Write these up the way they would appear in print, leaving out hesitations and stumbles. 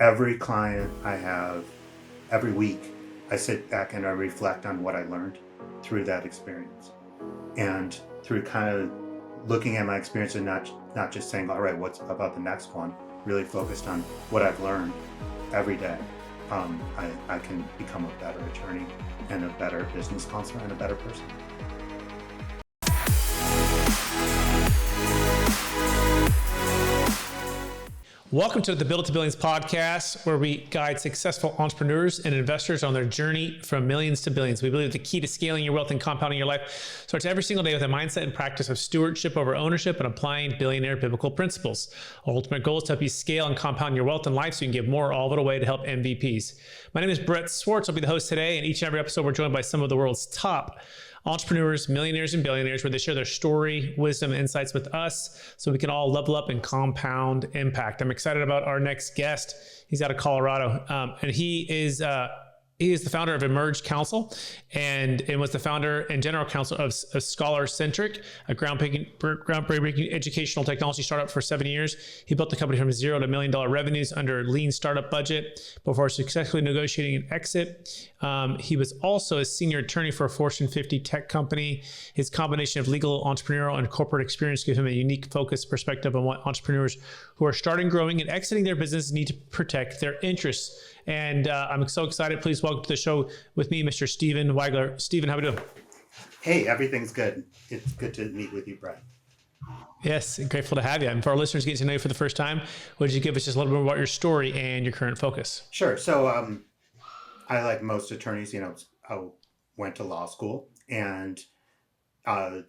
Every client I have, every week, I sit back and I reflect on what I learned through that experience. And through kind of looking at my experience and not just saying, all right, what's about the next one, really focused on what I've learned every day. I can become a better attorney and a better business counselor and a better person. Welcome to the Build It to Billions podcast, where we guide successful entrepreneurs and investors on their journey from millions to billions. We believe the key to scaling your wealth and compounding your life starts every single day with a mindset and practice of stewardship over ownership and applying billionaire biblical principles. Our ultimate goal is to help you scale and compound your wealth and life so you can give more all of it away to help MVPs. My name is Brett Swarts. I'll be the host today, and each and every episode we're joined by some of the world's top entrepreneurs, millionaires, and billionaires, where they share their story, wisdom, and insights with us so we can all level up and compound impact. I'm excited about our next guest. He's out of Colorado, and he is the founder of Emerge Counsel and was the founder and general counsel of ScholarCentric, a groundbreaking educational technology startup for 7 years. He built the company from $0 to $1 million revenues under a lean startup budget before successfully negotiating an exit. He was also a senior attorney for a Fortune 50 tech company. His combination of legal, entrepreneurial, and corporate experience gives him a unique focused perspective on what entrepreneurs who are starting, growing, and exiting their business need to protect their interests. And I'm so excited. Please welcome to the show with me, Mr. Stephen Weigler. Stephen, how are we doing? Hey, everything's good. It's good to meet with you, Brett. Yes, grateful to have you. And for our listeners getting to know you for the first time, would you give us just a little bit about your story and your current focus? Sure. So I, like most attorneys, I went to law school, and I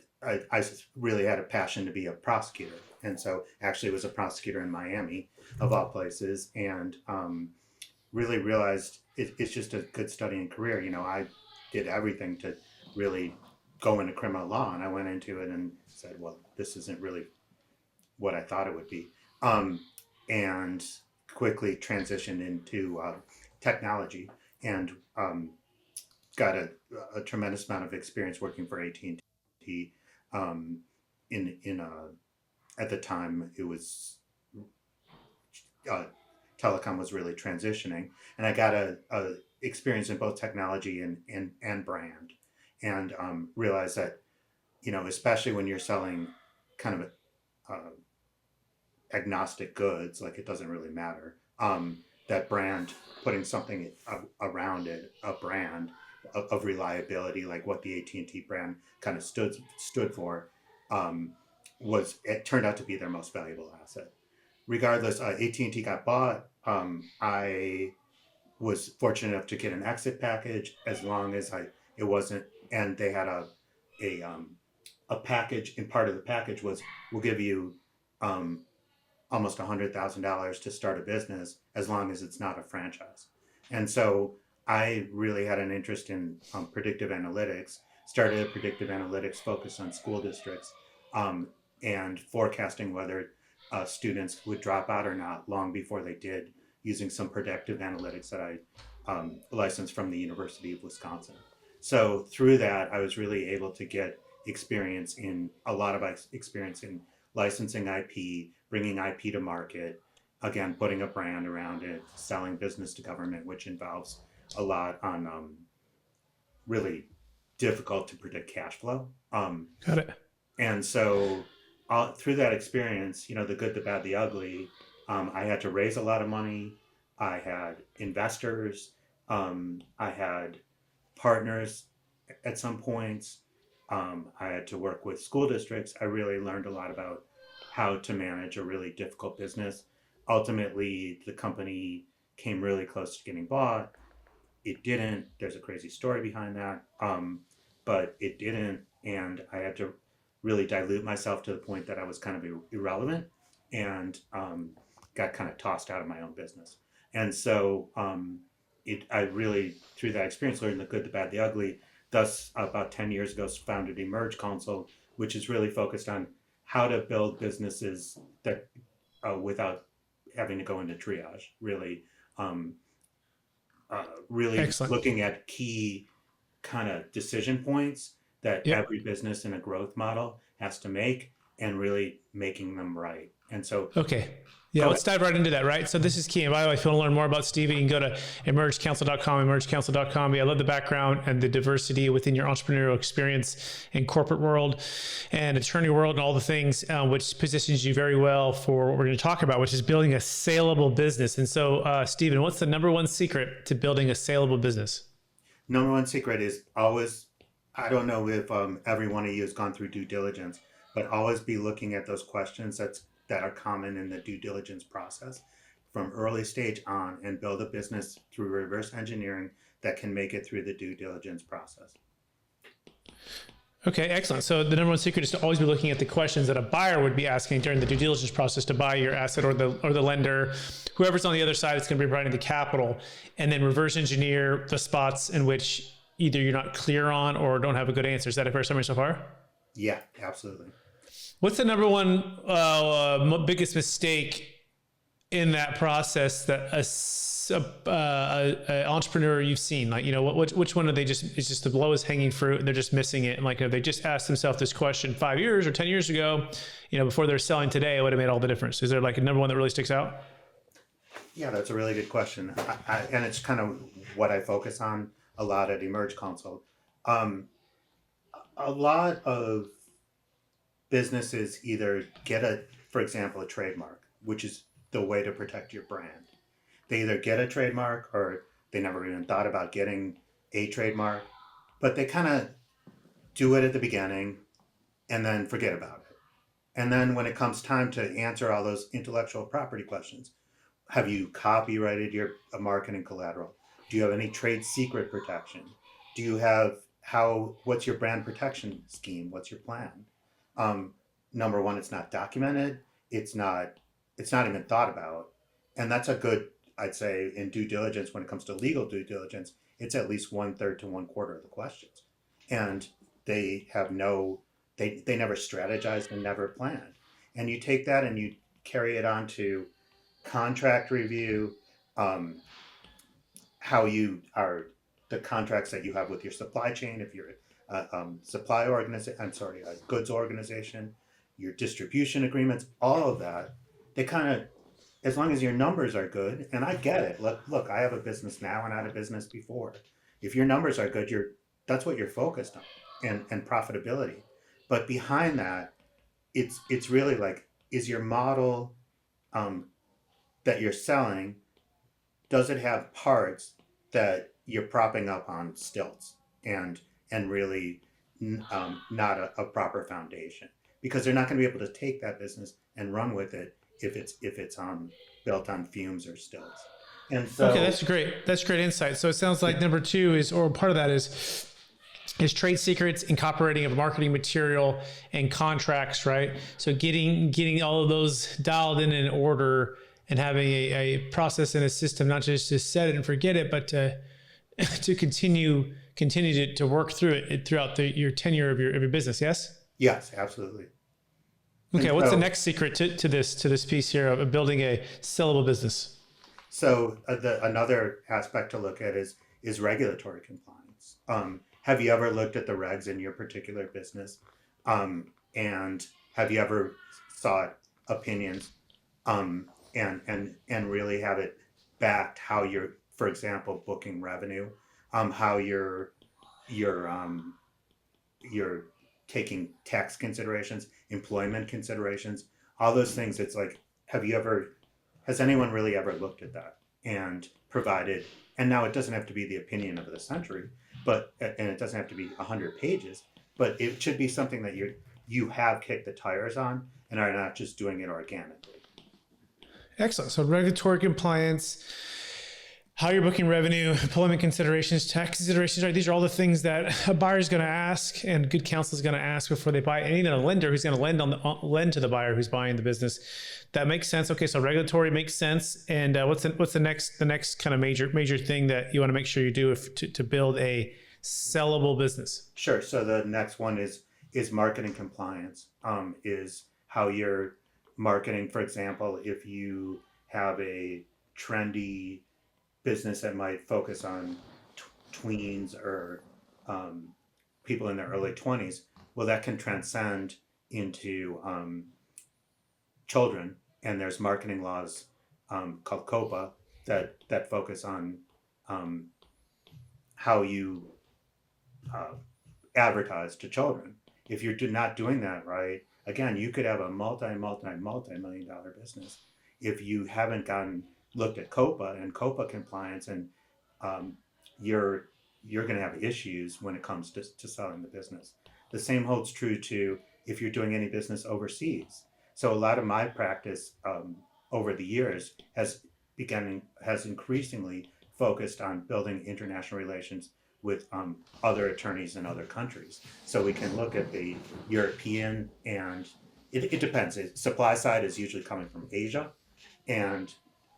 really had a passion to be a prosecutor. And so actually was a prosecutor in Miami, of all places, and really realized it's just a good studying career. I did everything to really go into criminal law, and I went into it and said, well, this isn't really what I thought it would be. And quickly transitioned into technology and got a tremendous amount of experience working for AT&T. At the time, it was telecom was really transitioning, and I got a experience in both technology and brand, and realized that especially when you're selling kind of agnostic goods, like it doesn't really matter, that brand, putting something around it, a brand of reliability, like what the AT&T brand kind of stood for, it turned out to be their most valuable asset. Regardless, AT&T got bought. I was fortunate enough to get an exit package, as long as it wasn't, and they had a package, and part of the package was, we'll give you almost $100,000 to start a business as long as it's not a franchise. And so I really had an interest in predictive analytics, started a predictive analytics focus on school districts, and forecasting whether students would drop out or not long before they did, using some predictive analytics that I licensed from the University of Wisconsin. So through that, I was really able to get a lot of experience in licensing IP, bringing IP to market, again, putting a brand around it, selling business to government, which involves a lot on really difficult to predict cash flow. Got it. And so through that experience, the good, the bad, the ugly, I had to raise a lot of money. I had investors. I had partners at some points. I had to work with school districts. I really learned a lot about how to manage a really difficult business. Ultimately, the company came really close to getting bought. It didn't. There's a crazy story behind that, but it didn't, and I had to really dilute myself to the point that I was kind of irrelevant, and got kind of tossed out of my own business. And so I really, through that experience, learned the good, the bad, the ugly. Thus, about 10 years ago, founded Emerge Counsel, which is really focused on how to build businesses that without having to go into triage. Really, Excellent. Looking at key kind of decision points that every business in a growth model has to make, and really making them right. And so, Okay. Yeah, Go let's ahead. dive right into that, right? So this is key. And by the way, if you want to learn more about Steve, you can go to emergecounsel.com, emergecounsel.com. Yeah, I love the background and the diversity within your entrepreneurial experience in corporate world and attorney world and all the things, which positions you very well for what we're going to talk about, which is building a saleable business. And so, Stephen, what's the number one secret to building a saleable business? Number one secret is always, I don't know if every one of you has gone through due diligence, but always be looking at those questions that are common in the due diligence process from early stage on, and build a business through reverse engineering that can make it through the due diligence process. Okay, excellent. So the number one secret is to always be looking at the questions that a buyer would be asking during the due diligence process to buy your asset, or the lender, whoever's on the other side is going to be providing the capital, and then reverse engineer the spots in which either you're not clear on or don't have a good answer. Is that a fair summary so far? Yeah, absolutely. What's the number one biggest mistake in that process that a entrepreneur you've seen? Like, which one are they just, it's just the lowest hanging fruit and they're just missing it? And like, if they just asked themselves this question 5 years or 10 years ago, before they're selling today, it would have made all the difference. Is there like a number one that really sticks out? Yeah, that's a really good question. And it's kind of what I focus on a lot at Emerge Counsel. A lot of businesses either get for example, a trademark, which is the way to protect your brand. They either get a trademark or they never even thought about getting a trademark, but they kind of do it at the beginning and then forget about it. And then when it comes time to answer all those intellectual property questions, have you copyrighted your marketing collateral? Do you have any trade secret protection? Do you have what's your brand protection scheme? What's your plan? Number one, it's not documented. It's not even thought about. And that's a good, I'd say, in due diligence, when it comes to legal due diligence, it's at least 1/3 to 1/4 of the questions. And they have they never strategized and never planned. And you take that and you carry it on to contract review, how you are, the contracts that you have with your supply chain, if you're supply organization, I'm sorry, a goods organization, your distribution agreements, all of that, they kind of, as long as your numbers are good, and I get it. Look, I have a business now and I had a business before. If your numbers are good, that's what you're focused on, and profitability. But behind that, it's really like, is your model that you're selling, does it have parts that you're propping up on stilts and really not a proper foundation? Because they're not going to be able to take that business and run with it if it's built on fumes or stilts. And so, Okay, that's great. That's great insight. So it sounds like number two is, or part of that is trade secrets, incorporating of marketing material and contracts, right? So getting all of those dialed in order, and having a process and a system, not just to set it and forget it, but to continue to work through it throughout your tenure of your business. Yes. yes, absolutely. Okay. And What's the so, next secret to this piece here of building a sellable business? So another aspect to look at is regulatory compliance. Have you ever looked at the regs in your particular business, and have you ever sought opinions, and really have it backed how you're, for example, booking revenue, how you're taking tax considerations, employment considerations, all those things. It's like, has anyone really ever looked at that and provided? And now it doesn't have to be the opinion of the century, and it doesn't have to be 100 pages, but it should be something that you have kicked the tires on and are not just doing it organically. Excellent. So regulatory compliance, how you're booking revenue, employment considerations, tax considerations, right? These are all the things that a buyer is going to ask, and good counsel is going to ask before they buy, and even a lender who's going to lend to the buyer who's buying the business. That makes sense. Okay, so regulatory makes sense. And what's the next kind of major thing that you want to make sure you do to build a sellable business? Sure. So the next one is marketing compliance. Is how you're marketing. For example, if you have a trendy business that might focus on tweens or people in their early 20s, well, that can transcend into children. and there's marketing laws called COPPA that focus on um, how you uh, advertise to children. If you're not doing that right, again, you could have a multi-million dollar business if you haven't looked at COPPA and COPPA compliance, and um, you're you're going to have issues when it comes to selling the business. The same holds true to if you're doing any business overseas. So a lot of my practice over the years has increasingly focused on building international relations with other attorneys in other countries. So we can look at the European, and it depends. Supply side is usually coming from Asia, and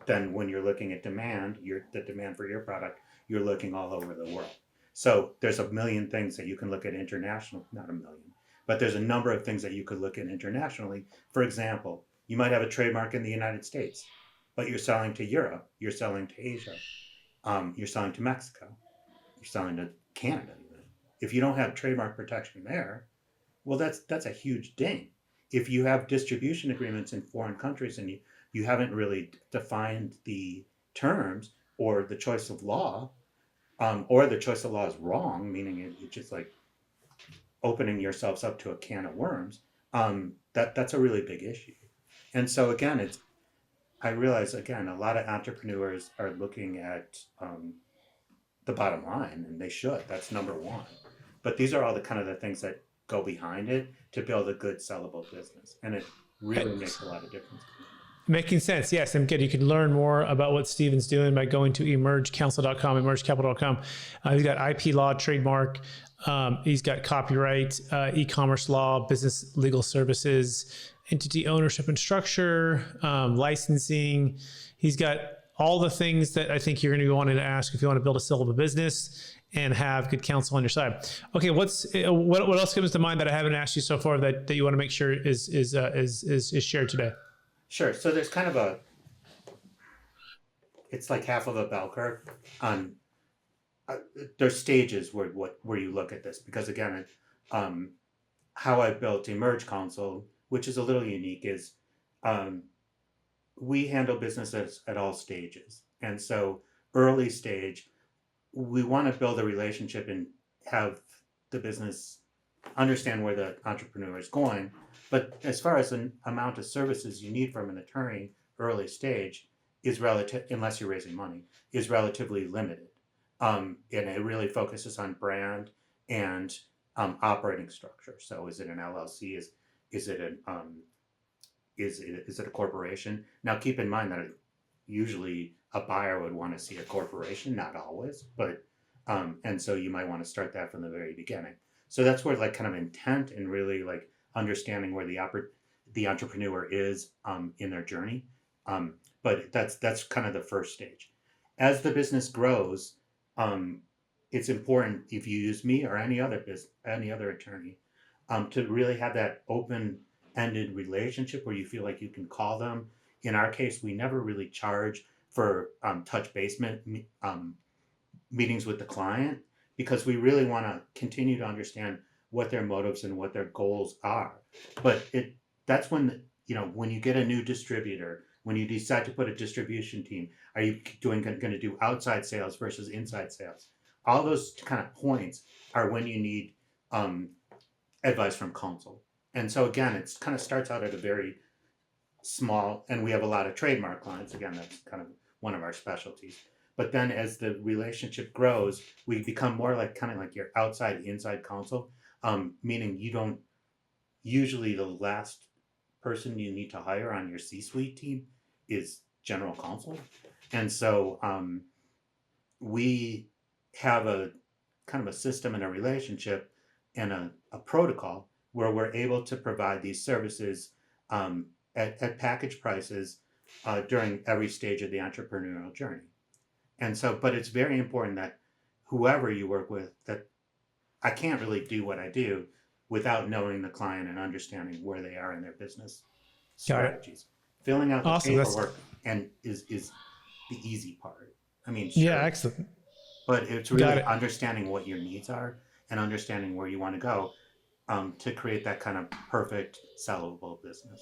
then when you're looking at demand, the demand for your product, you're looking all over the world. So there's a million things that you can look at international, not a million, but there's a number of things that you could look at internationally. For example, you might have a trademark in the United States, but you're selling to Europe, you're selling to Asia, you're selling to Mexico, you're selling to Canada even. If you don't have trademark protection there, well, that's a huge ding. If you have distribution agreements in foreign countries and you haven't really defined the terms or the choice of law, or the choice of law is wrong, meaning it's just like opening yourselves up to a can of worms, that's a really big issue. And so again, I realize again, a lot of entrepreneurs are looking at the bottom line, and they should. That's number one. But these are all the kind of the things that go behind it to build a good sellable business, and it really makes a lot of difference. Making sense. Yes. And good. You can learn more about what Steven's doing by going to emergecounsel.com, emergecapital.com. He's got IP law, trademark. He's got copyright, e-commerce law, business legal services, entity ownership and structure, licensing. He's got all the things that I think you're going to be wanting to ask if you want to build a sellable business and have good counsel on your side. Okay, what else comes to mind that I haven't asked you so far that you want to make sure is shared today? Sure. So there's kind of it's like half of a bell curve on. There's stages where you look at this, because again, how I built Emerge Counsel, which is a little unique, is we handle businesses at all stages, and so early stage, we want to build a relationship and have the business understand where the entrepreneur is going. But as far as the amount of services you need from an attorney early stage is relative, unless you're raising money, is relatively limited. And it really focuses on brand and operating structure. So is it an LLC? Is it a corporation? Now keep in mind that usually a buyer would want to see a corporation, not always, but and so you might want to start that from the very beginning. So that's where like kind of intent and really like understanding where the entrepreneur is in their journey. But that's kind of the first stage. As the business grows, it's important, if you use me or any other attorney, to really have that open-ended relationship where you feel like you can call them. In our case, we never really charge for touch basement meetings with the client, because we really want to continue to understand what their motives and what their goals are. But that's when, when you get a new distributor, when you decide to put a distribution team, are you going to do outside sales versus inside sales? All those kind of points are when you need advice from counsel. And so again, it's kind of starts out at a very small, and we have a lot of trademark clients. Again, that's kind of one of our specialties. But then as the relationship grows, we become more like kind of like your outside inside counsel, meaning you don't usually, the last person you need to hire on your C-suite team is general counsel. And so we have a kind of a system and a relationship and a protocol where we're able to provide these services at package prices during every stage of the entrepreneurial journey. And so, but it's very important that whoever you work with, that I can't really do what I do without knowing the client and understanding where they are in their business strategies. Filling out the paperwork and is the easy part. I mean, sure, Yeah, excellent. but it's really understanding what your needs are and understanding where you want to go to create that kind of perfect sellable business.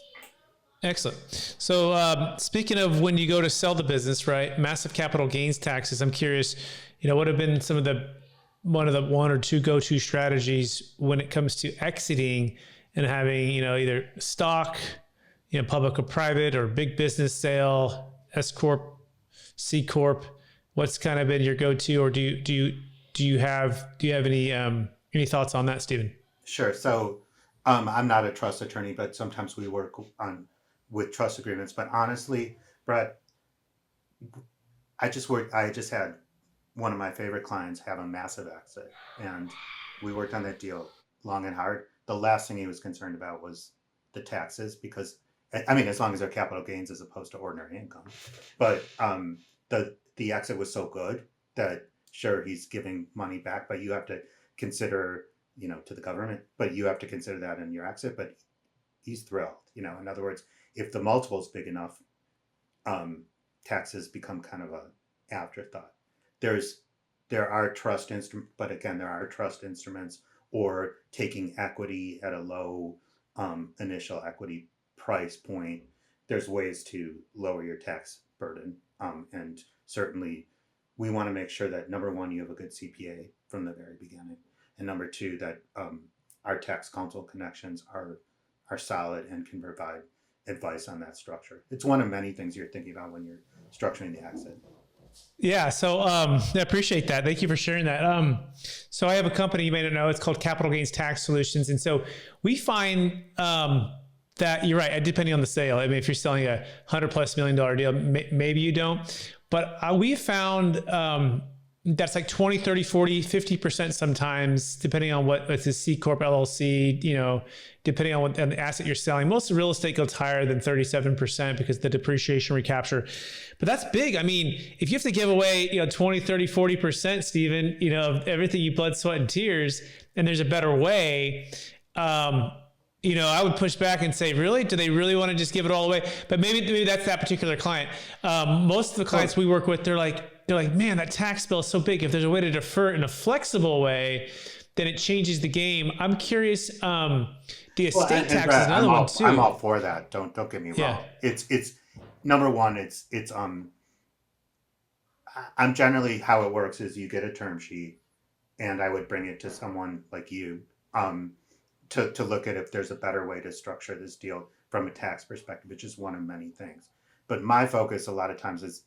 Excellent. So speaking of when you go to sell the business, right? Massive capital gains taxes. I'm curious, what have been some of the one or two go-to strategies when it comes to exiting and having, either stock, public or private, or big business sale, S corp, C corp. What's kind of been your go-to, or do you have any thoughts on that, Stephen? Sure. So I'm not a trust attorney, but sometimes we work with trust agreements. But honestly, Brett, I just had one of my favorite clients have a massive exit, and we worked on that deal long and hard. The last thing he was concerned about was the taxes, because as long as they're capital gains as opposed to ordinary income. But the exit was so good that sure, he's giving money back, but you have to consider, to the government, but you have to consider that in your exit. But he's thrilled, in other words, if the multiple is big enough, taxes become kind of a afterthought. There are trust instruments, but again, there are trust instruments, or taking equity at a low initial equity price point. There's ways to lower your tax burden, and certainly we want to make sure that number one, you have a good CPA from the very beginning, and number two, that our tax counsel connections are solid and can provide advice on that structure. It's one of many things you're thinking about when you're structuring the exit. Yeah. So I appreciate that. Thank you for sharing that. So I have a company, you may not know, it's called Capital Gains Tax Solutions. And so we find that you're right, depending on the sale. If you're selling a $100+ million deal, maybe you don't. But we found that's like 20, 30, 40, 50% sometimes, depending on what it's a C Corp, LLC, depending on what an asset you're selling. Most of real estate goes higher than 37% because the depreciation recapture. But that's big. If you have to give away, 20, 30, 40%, Stephen, of everything you bled, sweat, and tears, and there's a better way, I would push back and say, really? Do they really want to just give it all away? But maybe that's that particular client. Most of the clients we work with, they're like, man, that tax bill is so big. If there's a way to defer it in a flexible way, then it changes the game. I'm curious. The estate tax Brad, is another one too. I'm all for that. Don't get me wrong. Yeah. It's number one. I'm generally, how it works is you get a term sheet, and I would bring it to someone like you, to look at if there's a better way to structure this deal from a tax perspective. It's just one of many things. But my focus a lot of times is,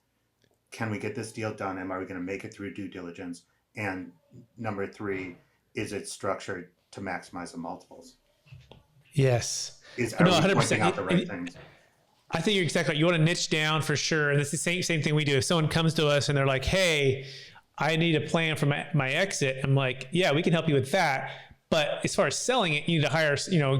can we get this deal done? And are we going to make it through due diligence? And number three, is it structured to maximize the multiples? Yes. Are we 100%. Pointing out the right things? I think you're exactly right. You want to niche down for sure. And it's the same thing we do. If someone comes to us and they're like, hey, I need a plan for my exit. I'm like, yeah, we can help you with that. But as far as selling it, you need to hire,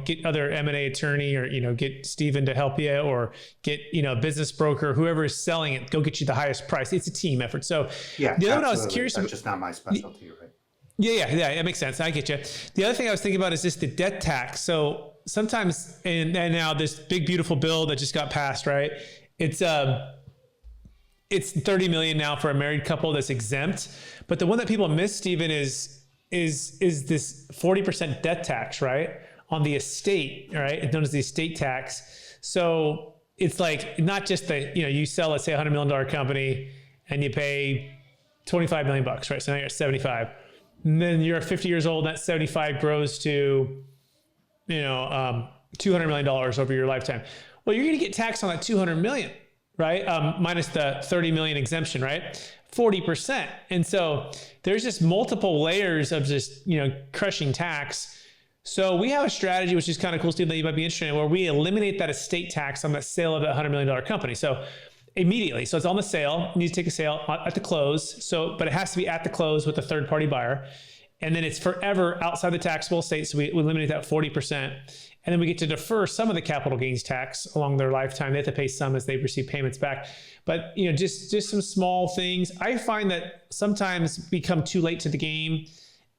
get other M&A attorney, or, get Stephen to help you, or get, a business broker, whoever is selling it, go get you the highest price. It's a team effort. So yeah, the other one I was curious about, just not my specialty, right? Yeah, it makes sense. I get you. The other thing I was thinking about is just the debt tax. So sometimes, and now this big, beautiful bill that just got passed, right? It's $30 million now for a married couple that's exempt. But the one that people miss, Stephen, is this 40% debt tax, right? On the estate, right? It's known as the estate tax. So it's like, not just you sell, let's say, $100 million company and you pay $25 million, right? So now you're at 75. And then you're 50 years old, and that 75 grows to, $200 million over your lifetime. Well, you're going to get taxed on that $200 million, right? Minus the $30 million exemption, right? 40%. And so there's just multiple layers of just, crushing tax. So we have a strategy, which is kind of cool, Steve, that you might be interested in, where we eliminate that estate tax on the sale of that $100 million company. So immediately. So it's on the sale. You need to take a sale at the close. But it has to be at the close with a third party buyer. And then it's forever outside the taxable estate. So we eliminate that 40%. And then we get to defer some of the capital gains tax along their lifetime. They have to pay some as they receive payments back. But just some small things. I find that sometimes we come too late to the game,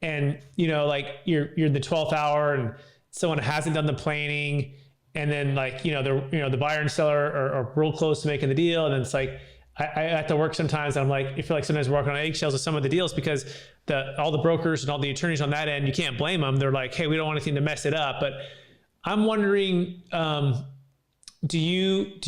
and like you're in the 12th hour and someone hasn't done the planning, and then the buyer and seller are real close to making the deal, and then it's like I have to work sometimes. I'm like, I feel like sometimes we're walking on eggshells with some of the deals, because all the brokers and all the attorneys on that end, you can't blame them. They're like, hey, we don't want anything to mess it up. But I'm wondering, do you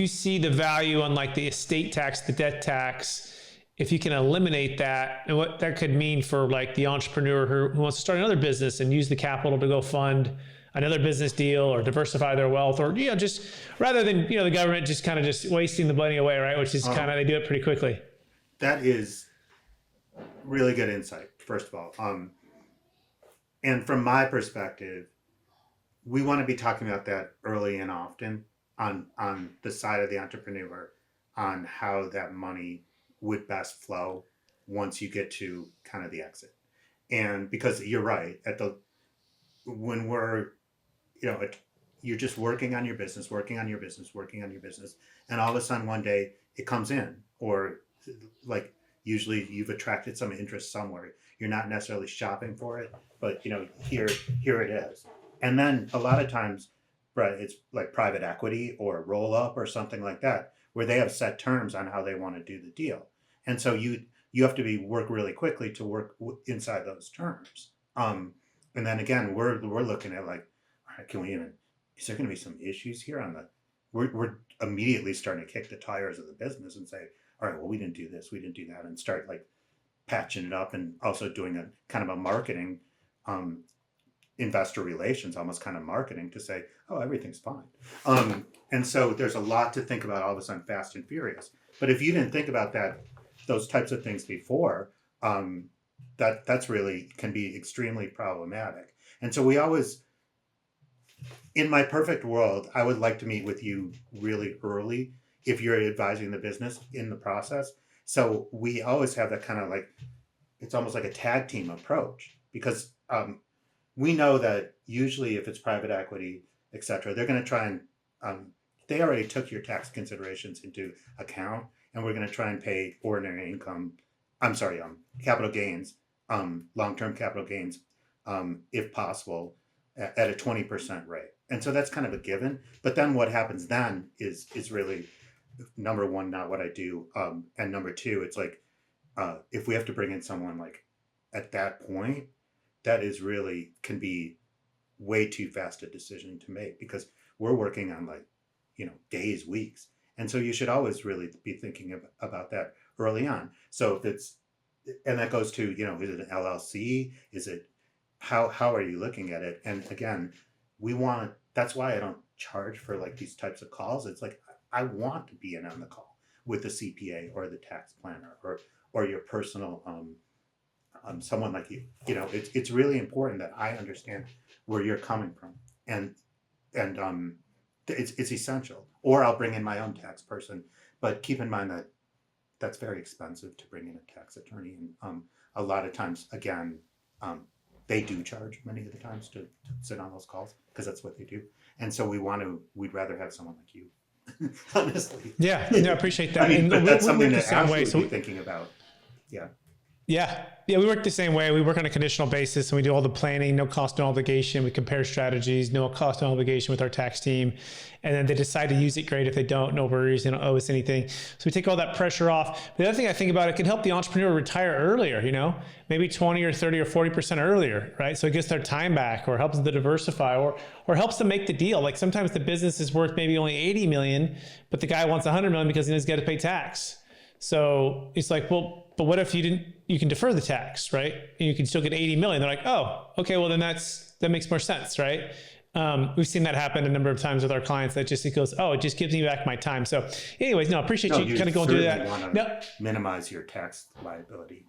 see the value on like the estate tax, the death tax, if you can eliminate that, and what that could mean for like the entrepreneur who wants to start another business and use the capital to go fund another business deal or diversify their wealth, or just rather than the government just kind of just wasting the money away, right? Which is kind of, they do it pretty quickly. That is really good insight, first of all. And from my perspective, we want to be talking about that early and often on the side of the entrepreneur, on how that money would best flow once you get to kind of the exit. And because you're right, when we're, you're just working on your business, and all of a sudden one day it comes in, or like usually you've attracted some interest somewhere. You're not necessarily shopping for it, but here it is. And then a lot of times, Brett, it's like private equity or roll up or something like that, where they have set terms on how they want to do the deal. And so you have to work really quickly to work inside those terms. And then again, we're looking at like, all right, is there going to be some issues here we're immediately starting to kick the tires of the business and say, all right, well, we didn't do this, we didn't do that, and start like patching it up, and also doing a kind of a marketing, investor relations, almost kind of marketing to say, oh, everything's fine. And so there's a lot to think about all of a sudden, fast and furious. But if you didn't think about those types of things before, that's really can be extremely problematic. And so we always, in my perfect world, I would like to meet with you really early if you're advising the business in the process. So we always have that kind of like, it's almost like a tag team approach, because we know that usually if it's private equity, et cetera, they're going to try and, they already took your tax considerations into account, and we're going to try and pay ordinary income, capital gains, long-term capital gains, if possible, at a 20% rate. And so that's kind of a given. But then what happens then is really, number one, not what I do. And number two, it's like, if we have to bring in someone like at that point, that is really can be way too fast a decision to make, because we're working on like, days, weeks. And so you should always really be thinking about that early on. So if it's, and that goes to, is it an LLC? Is it, how are you looking at it? And again, that's why I don't charge for like these types of calls. It's like, I want to be in on the call with the CPA or the tax planner or your personal, someone like you. It's really important that I understand where you're coming from, and it's essential. Or I'll bring in my own tax person, but keep in mind that that's very expensive to bring in a tax attorney, and a lot of times, again, they do charge many of the times to sit on those calls, because that's what they do. And so we'd rather have someone like you, honestly. Yeah, no, I appreciate that. But that's something to absolutely be thinking about. Yeah. Yeah, we work the same way. We work on a conditional basis, and we do all the planning, no cost, no obligation. We compare strategies, no cost, no obligation with our tax team. And then they decide to use it, great. If they don't, no worries, they don't owe us anything. So we take all that pressure off. The other thing I think about, it can help the entrepreneur retire earlier, maybe 20 or 30 or 40% earlier, right? So it gets their time back, or helps them to diversify, or helps them make the deal. Like sometimes the business is worth maybe only 80 million, but the guy wants 100 million because he has got to pay tax. So it's like, well, but what if you can defer the tax, right? And you can still get 80 million. They're like, oh, okay, well then that makes more sense, right? We've seen that happen a number of times with our clients. That just, it goes, oh, it just gives me back my time. So anyways, no, appreciate you kind of going through that. Want to minimize your tax liability.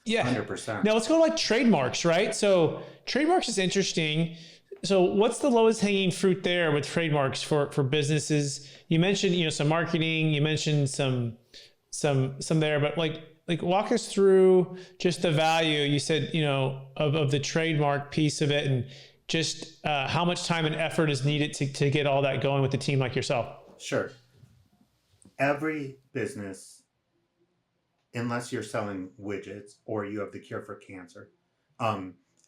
Yeah. 100%. Now let's go to like trademarks, right? So trademarks is interesting. So what's the lowest hanging fruit there with trademarks for businesses? You mentioned, some marketing, you mentioned some there, but like walk us through just the value you said, of the trademark piece of it, and just how much time and effort is needed to get all that going with a team like yourself. Sure. Every business, unless you're selling widgets or you have the cure for cancer,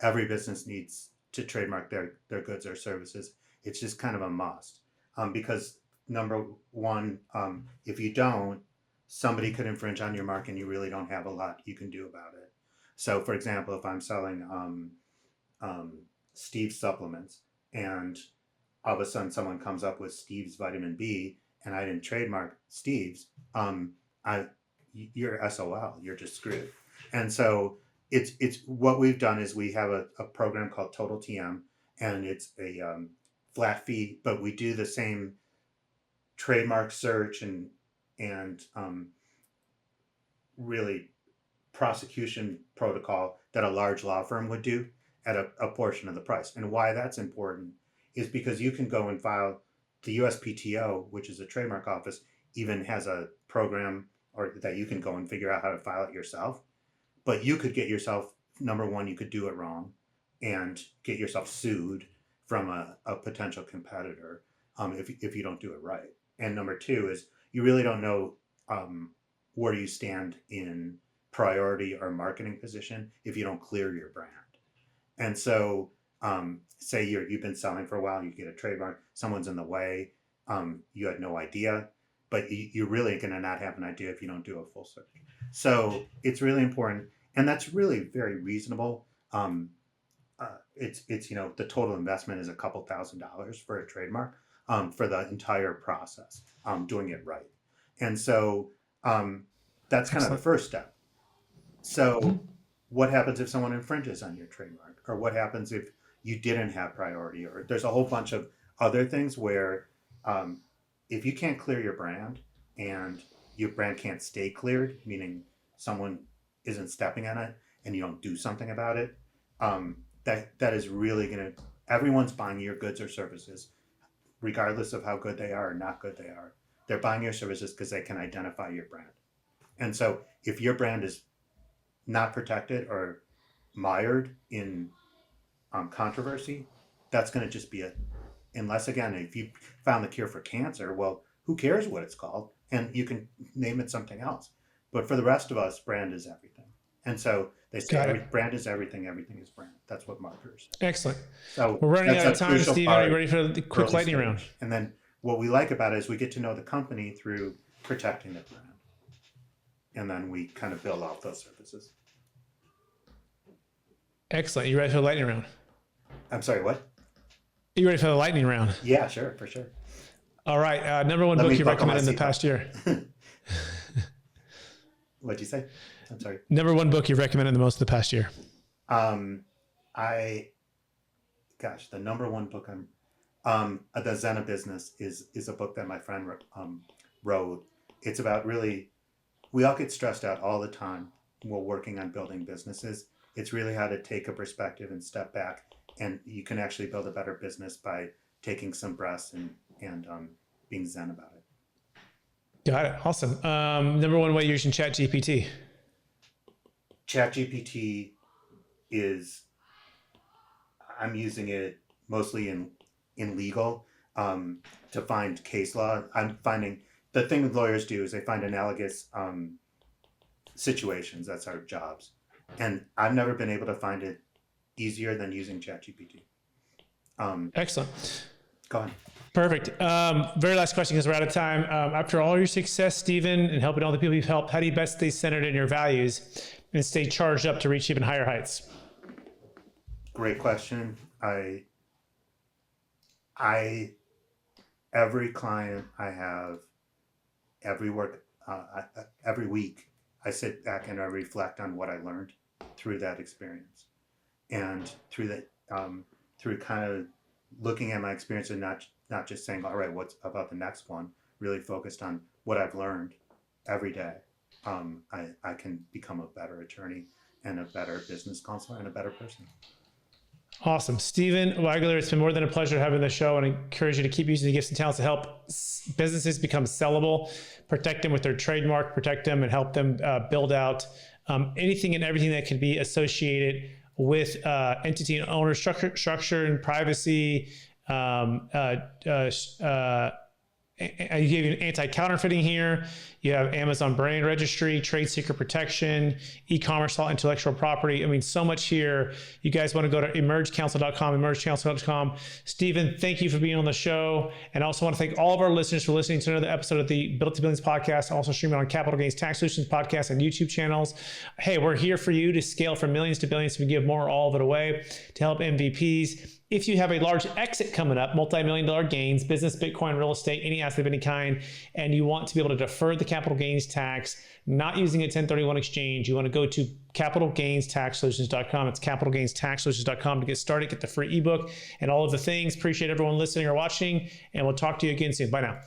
every business needs to trademark their goods or services. It's just kind of a must, because number one, if you don't, somebody could infringe on your mark, and you really don't have a lot you can do about it. So for example, if I'm selling Steve supplements, and all of a sudden someone comes up with Steve's vitamin B and I didn't trademark Steve's, you're SOL, you're just screwed. And so it's what we've done is we have a program called Total TM, and it's a flat fee, but we do the same trademark search and really prosecution protocol that a large law firm would do at a portion of the price. And why that's important is because you can go and file the USPTO, which is a trademark office, even has a program or that you can go and figure out how to file it yourself. But you could get yourself, number one, you could do it wrong and get yourself sued from a potential competitor if you don't do it right. And number two is you really don't know where you stand in priority or marketing position if you don't clear your brand. And so say you've been selling for a while, you get a trademark, someone's in the way, you had no idea, but you're really going to not have an idea if you don't do a full search. So it's really important, and that's really very reasonable. It's the total investment is a couple $1,000s for a trademark for the entire process, doing it right. And so that's kind of the first step. So what happens if someone infringes on your trademark, or what happens if you didn't have priority, or there's a whole bunch of other things where if you can't clear your brand and your brand can't stay cleared, meaning someone isn't stepping on it and you don't do something about it, that is really everyone's buying your goods or services, regardless of how good they are or not good they are. They're buying your services because they can identify your brand. And so if your brand is not protected or mired in controversy, that's going to just be unless, again, if you found the cure for cancer, well, who cares what it's called? And you can name it something else. But for the rest of us, brand is everything. And so they say brand is everything, everything is brand. That's what marketers say. Excellent. So we're running out of time, Steve. Are you ready for the quick lightning round? And then what we like about it is we get to know the company through protecting the brand. And then we kind of build off those services. Excellent. You ready for the lightning round? I'm sorry, what? You ready for the lightning round? Yeah, sure, for sure. All right. Number one book you recommend in the past year? What'd you say? I'm sorry. Number one book you've recommended the most in the past year? The number one book The Zen of Business is a book that my friend wrote. It's about really, we all get stressed out all the time while working on building businesses. It's really how to take a perspective and step back, and you can actually build a better business by taking some breaths and being Zen about it. Got it. Awesome. Number one way you're using ChatGPT? ChatGPT I'm using it mostly in legal to find case law. I'm finding the thing that lawyers do is they find analogous situations. That's our jobs. And I've never been able to find it easier than using ChatGPT. Excellent. Go on. Perfect. Very last question because we're out of time. After all your success, Stephen, and helping all the people you've helped, how do you best stay centered in your values and stay charged up to reach even higher heights? Great question. Every client I have, every week, I sit back and I reflect on what I learned through that experience, and through that, through kind of looking at my experience and not just saying, all right, what's about the next one? Really focused on what I've learned every day. I can become a better attorney and a better business counselor and a better person. Awesome. Stephen Weigler, it's been more than a pleasure having the show, and I encourage you to keep using the gifts and talents to help businesses become sellable, protect them with their trademark, protect them and help them build out anything and everything that can be associated with entity and owner structure and privacy. You gave you anti-counterfeiting here. You have Amazon brand registry, trade secret protection, e-commerce law, intellectual property. I mean, so much here. You guys want to go to emergecounsel.com. Stephen, thank you for being on the show. And I also want to thank all of our listeners for listening to another episode of the Built to Billions podcast, also streaming on Capital Gains Tax Solutions podcast and YouTube channels. Hey, we're here for you to scale from millions to billions. We give more all of it away to help MVPs If you have a large exit coming up, multi-million-dollar gains, business, Bitcoin, real estate, any asset of any kind, and you want to be able to defer the capital gains tax, not using a 1031 exchange, you want to go to capitalgainstaxsolutions.com. It's capitalgainstaxsolutions.com to get started, get the free ebook and all of the things. Appreciate everyone listening or watching, and we'll talk to you again soon. Bye now.